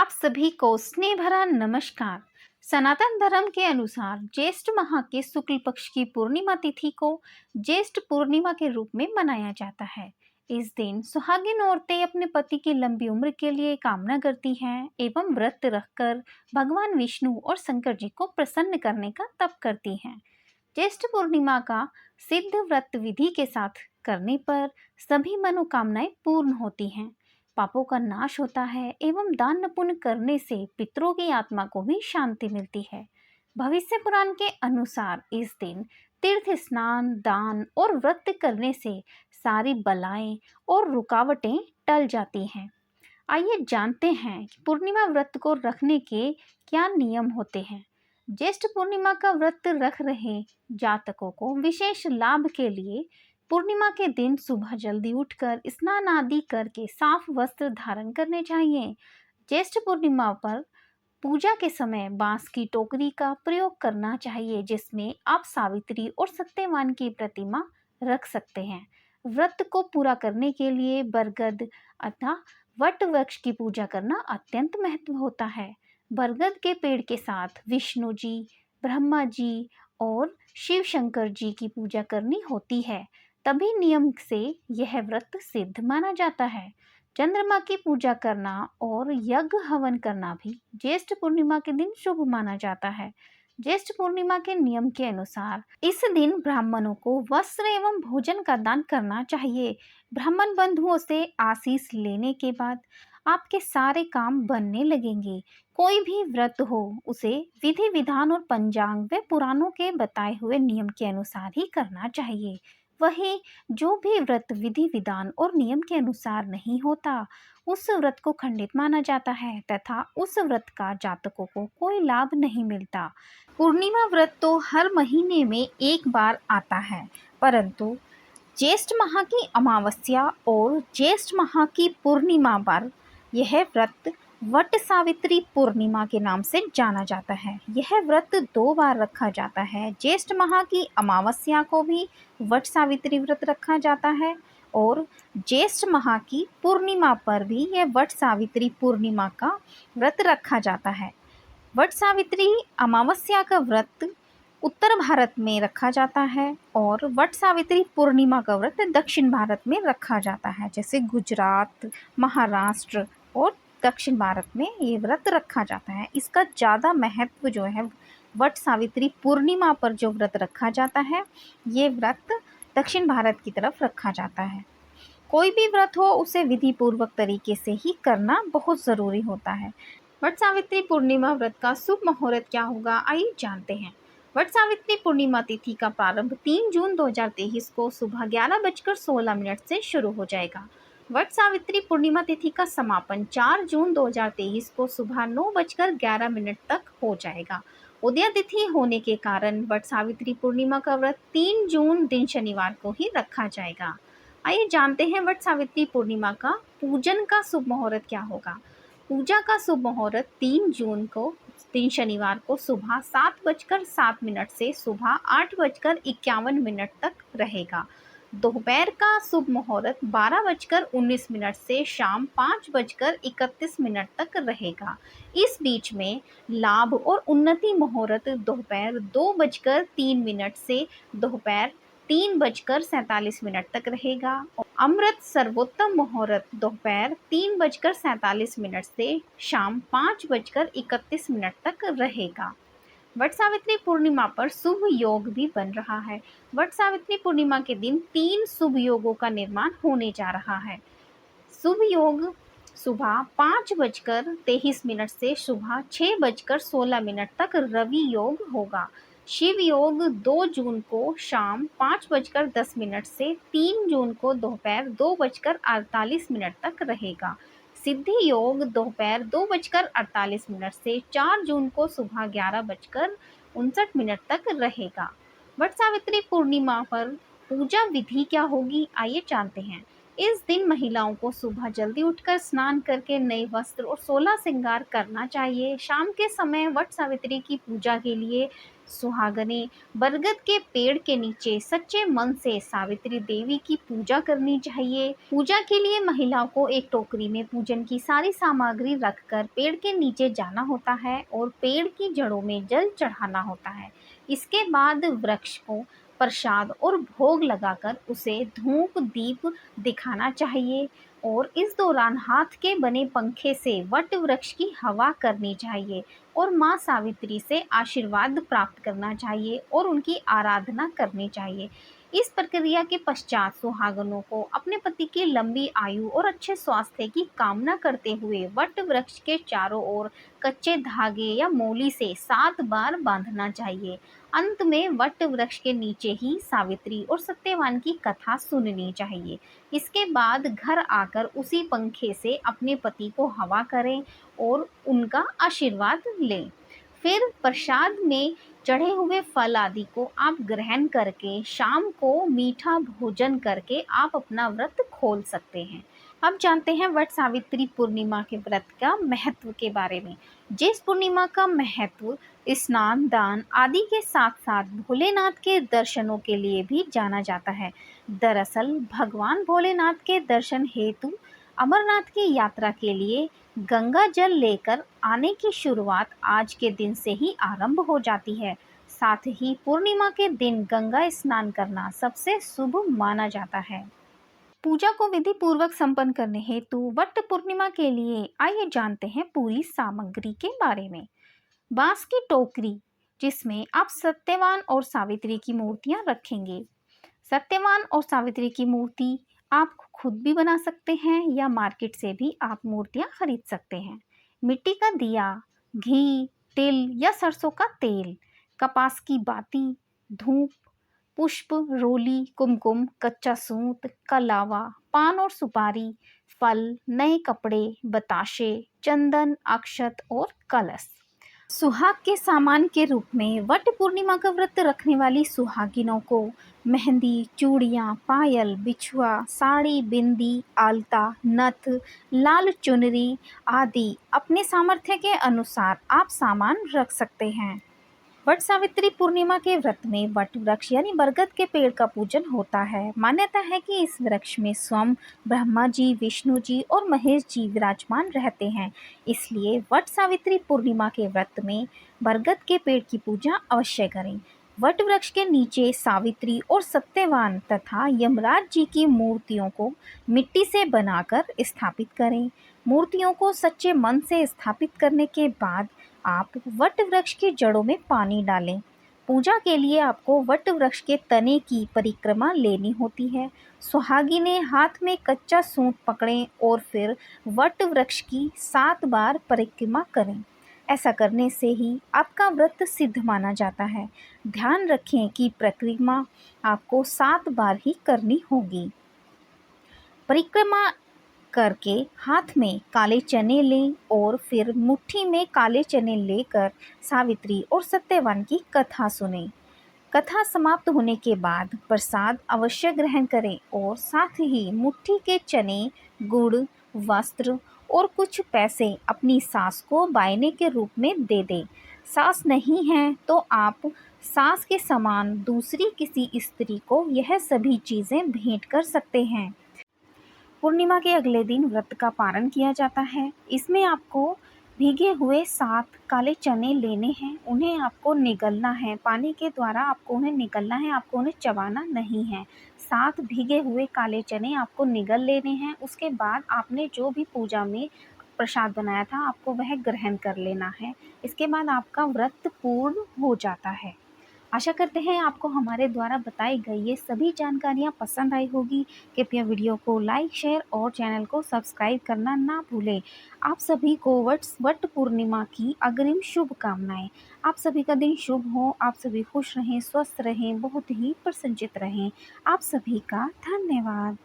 आप सभी को स्नेह भरा नमस्कार। सनातन धर्म के अनुसार ज्येष्ठ माह के शुक्ल पक्ष की पूर्णिमा तिथि को ज्येष्ठ पूर्णिमा के रूप में मनाया जाता है। इस दिन सुहागिन औरतें अपने पति की लंबी उम्र के लिए कामना करती हैं एवं व्रत रखकर भगवान विष्णु और शंकर जी को प्रसन्न करने का तप करती हैं। ज्येष्ठ पूर्णिमा का सिद्ध व्रत विधि के साथ करने पर सभी मनोकामनाएं पूर्ण होती हैं, पापों का नाश होता है एवं दान पुण्य करने से पितरों की आत्मा को भी शांति मिलती है। भविष्य पुराण के अनुसार इस दिन तीर्थ स्नान, दान और व्रत करने से सारी बलाएं और रुकावटें टल जाती हैं। आइए जानते हैं कि पूर्णिमा व्रत को रखने के क्या नियम होते हैं। ज्येष्ठ पूर्णिमा का व्रत रख रहे जातकों को विशेष लाभ के लिए पूर्णिमा के दिन सुबह जल्दी उठकर स्नान आदि करके साफ वस्त्र धारण करने चाहिए। ज्येष्ठ पूर्णिमा पर पूजा के समय बांस की टोकरी का प्रयोग करना चाहिए, जिसमें आप सावित्री और सत्यवान की प्रतिमा रख सकते हैं। व्रत को पूरा करने के लिए बरगद अथवा वट वृक्ष की पूजा करना अत्यंत महत्व होता है। बरगद के पेड़ के साथ विष्णु जी, ब्रह्मा जी और शिव शंकर जी की पूजा करनी होती है, तभी नियम से यह व्रत सिद्ध माना जाता है। चंद्रमा की पूजा करना और यज्ञ हवन करना भी ज्येष्ठ पूर्णिमा के दिन शुभ माना जाता है। ज्येष्ठ पूर्णिमा के नियम के अनुसार इस दिन ब्राह्मणों को वस्त्र एवं भोजन का दान करना चाहिए। ब्राह्मण बंधुओं से आशीष लेने के बाद आपके सारे काम बनने लगेंगे। कोई भी व्रत हो उसे विधि विधान और पंचांग व पुराणों के बताए हुए नियम के अनुसार ही करना चाहिए। वही जो भी व्रत विधि विधान और नियम के अनुसार नहीं होता, उस व्रत को खंडित माना जाता है तथा उस व्रत का जातकों को कोई लाभ नहीं मिलता। पूर्णिमा व्रत तो हर महीने में एक बार आता है, परंतु ज्येष्ठ माह की अमावस्या और ज्येष्ठ माह की पूर्णिमा पर यह व्रत वट सावित्री पूर्णिमा के नाम से जाना जाता है। यह व्रत 2 बार रखा जाता है। ज्येष्ठ माह की अमावस्या को भी वट सावित्री व्रत रखा जाता है और ज्येष्ठ माह की पूर्णिमा पर भी यह वट सावित्री पूर्णिमा का व्रत रखा जाता है। वट सावित्री अमावस्या का व्रत उत्तर भारत में रखा जाता है और वट सावित्री पूर्णिमा का व्रत दक्षिण भारत में रखा जाता है, जैसे गुजरात, महाराष्ट्र और दक्षिण भारत में ये व्रत रखा जाता है। इसका ज़्यादा महत्व जो है वट सावित्री पूर्णिमा पर जो व्रत रखा जाता है, ये व्रत दक्षिण भारत की तरफ रखा जाता है। कोई भी व्रत हो उसे विधि पूर्वक तरीके से ही करना बहुत ज़रूरी होता है। वट सावित्री पूर्णिमा व्रत का शुभ मुहूर्त क्या होगा, आइए जानते हैं। वट सावित्री पूर्णिमा तिथि का प्रारंभ 3 जून 2023 को सुबह 11:16 से शुरू हो जाएगा। वट सावित्री पूर्णिमा तिथि का समापन 4 जून 2023 को सुबह 9:11 तक हो जाएगा। उदय तिथि होने के कारण वट सावित्री पूर्णिमा का व्रत 3 जून दिन शनिवार को ही रखा जाएगा। आइए जानते हैं वट सावित्री पूर्णिमा का पूजन का शुभ मुहूर्त क्या होगा। पूजा का शुभ मुहूर्त 3 जून को दिन शनिवार को सुबह 7:07 से सुबह 8:51 तक रहेगा। दोपहर का शुभ मुहूर्त 12:19 से शाम 5:31 तक रहेगा। इस बीच में लाभ और उन्नति मुहूर्त दोपहर 2:03 से दोपहर 3:47 तक रहेगा। अमृत सर्वोत्तम मुहूर्त दोपहर 3:47 से शाम 5:31 तक रहेगा। वट सावित्री पूर्णिमा पर शुभ योग भी बन रहा है। वट सावित्री पूर्णिमा के दिन 3 शुभ योगों का निर्माण होने जा रहा है। शुभ योग सुबह 5:23 से सुबह 6:16 तक रवि योग होगा। शिव योग 2 जून को शाम 5:10 से 3 जून को दोपहर 2:48 तक रहेगा। सिद्धि योग दोपहर 2:48 से 4 जून को सुबह 11:59 तक रहेगा। वट सावित्री पूर्णिमा पर पूजा विधि क्या होगी, आइए जानते हैं। इस दिन महिलाओं को सुबह जल्दी उठकर स्नान करके नए वस्त्र और 16 श्रृंगार करना चाहिए। शाम के समय वट सावित्री की पूजा के लिए सुहागने बरगद के पेड़ के नीचे सच्चे मन से सावित्री देवी की पूजा करनी चाहिए। पूजा के लिए महिलाओं को एक टोकरी में पूजन की सारी सामग्री रखकर पेड़ के नीचे जाना होता है और पेड़ की जड़ों में जल चढ़ाना होता है। इसके बाद वृक्ष को प्रसाद और भोग लगाकर उसे धूप दीप दिखाना चाहिए और इस दौरान हाथ के बने पंखे से वट वृक्ष की हवा करनी चाहिए और माँ सावित्री से आशीर्वाद प्राप्त करना चाहिए और उनकी आराधना करनी चाहिए। इस प्रक्रिया के पश्चात सुहागनों को अपने पति की लंबी आयु और अच्छे स्वास्थ्य की कामना करते हुए वट वृक्ष के चारों ओर कच्चे धागे या मोली से 7 बार बांधना चाहिए। अंत में वट वृक्ष के नीचे ही सावित्री और सत्यवान की कथा सुननी चाहिए। इसके बाद घर आकर उसी पंखे से अपने पति को हवा करें और उनका आशीर्वाद लें। फिर प्रसाद में चढ़े हुए फल आदि को आप ग्रहण करके शाम को मीठा भोजन करके आप अपना व्रत खोल सकते हैं। अब जानते हैं वट सावित्री पूर्णिमा के व्रत का महत्व के बारे में। जिस पूर्णिमा का महत्व स्नान दान आदि के साथ साथ भोलेनाथ के दर्शनों के लिए भी जाना जाता है। दरअसल भगवान भोलेनाथ के दर्शन हेतु अमरनाथ की यात्रा के लिए गंगा जल लेकर आने की शुरुआत आज के दिन से ही आरंभ हो जाती है। साथ ही पूर्णिमा के दिन गंगा स्नान करना सबसे शुभ माना जाता है। पूजा को विधि पूर्वक संपन्न करने हेतु वट पूर्णिमा के लिए आइए जानते हैं पूरी सामग्री के बारे में। बांस की टोकरी जिसमें आप सत्यवान और सावित्री की मूर्तियां रखेंगे। सत्यवान और सावित्री की मूर्ति आप खुद भी बना सकते हैं या मार्केट से भी आप मूर्तियां खरीद सकते हैं। मिट्टी का दिया, घी, तिल या सरसों का तेल, कपास की बाती, धूप, पुष्प, रोली, कुमकुम, कच्चा सूत, कलावा, पान और सुपारी, फल, नए कपड़े, बताशे, चंदन, अक्षत और कलश। सुहाग के सामान के रूप में वट पूर्णिमा का व्रत रखने वाली सुहागिनों को मेहंदी, चूड़ियाँ, पायल, बिछुआ, साड़ी, बिंदी, आलता, नथ, लाल चुनरी आदि अपने सामर्थ्य के अनुसार आप सामान रख सकते हैं। वट सावित्री पूर्णिमा के व्रत में वट वृक्ष यानी बरगद के पेड़ का पूजन होता है। मान्यता है कि इस वृक्ष में स्वयं ब्रह्मा जी, विष्णु जी और महेश जी विराजमान रहते हैं। इसलिए वट सावित्री पूर्णिमा के व्रत में बरगद के पेड़ की पूजा अवश्य करें। वट वृक्ष के नीचे सावित्री और सत्यवान तथा यमराज जी की मूर्तियों को मिट्टी से बनाकर स्थापित करें। मूर्तियों को सच्चे मन से स्थापित करने के बाद आप वट वृक्ष की जड़ों में पानी डालें। पूजा के लिए आपको वट वृक्ष के तने की परिक्रमा लेनी होती है। सुहागिनें हाथ में कच्चा सूत पकड़ें और फिर वट वृक्ष की 7 बार परिक्रमा करें। ऐसा करने से ही आपका व्रत सिद्ध माना जाता है। ध्यान रखें कि परिक्रमा आपको 7 बार ही करनी होगी। परिक्रमा करके हाथ में काले चने लें और फिर मुट्ठी में काले चने लेकर सावित्री और सत्यवान की कथा सुनें। कथा समाप्त होने के बाद प्रसाद अवश्य ग्रहण करें और साथ ही मुट्ठी के चने, गुड़, वस्त्र और कुछ पैसे अपनी सास को बायने के रूप में दे दें। सास नहीं है तो आप सास के समान दूसरी किसी स्त्री को यह सभी चीज़ें भेंट कर सकते हैं। पूर्णिमा के अगले दिन व्रत का पारण किया जाता है। इसमें आपको भीगे हुए 7 काले चने लेने हैं। उन्हें आपको निगलना है, पानी के द्वारा आपको उन्हें निगलना है, आपको उन्हें चबाना नहीं है। 7 भीगे हुए काले चने आपको निगल लेने हैं। उसके बाद आपने जो भी पूजा में प्रसाद बनाया था आपको वह ग्रहण कर लेना है। इसके बाद आपका व्रत पूर्ण हो जाता है। आशा करते हैं आपको हमारे द्वारा बताई गई ये सभी जानकारियाँ पसंद आई होगी। कृपया वीडियो को लाइक, शेयर और चैनल को सब्सक्राइब करना ना भूलें। आप सभी को वट पूर्णिमा की अग्रिम शुभकामनाएं। आप सभी का दिन शुभ हो, आप सभी खुश रहें, स्वस्थ रहें, बहुत ही प्रसन्नचित रहें। आप सभी का धन्यवाद।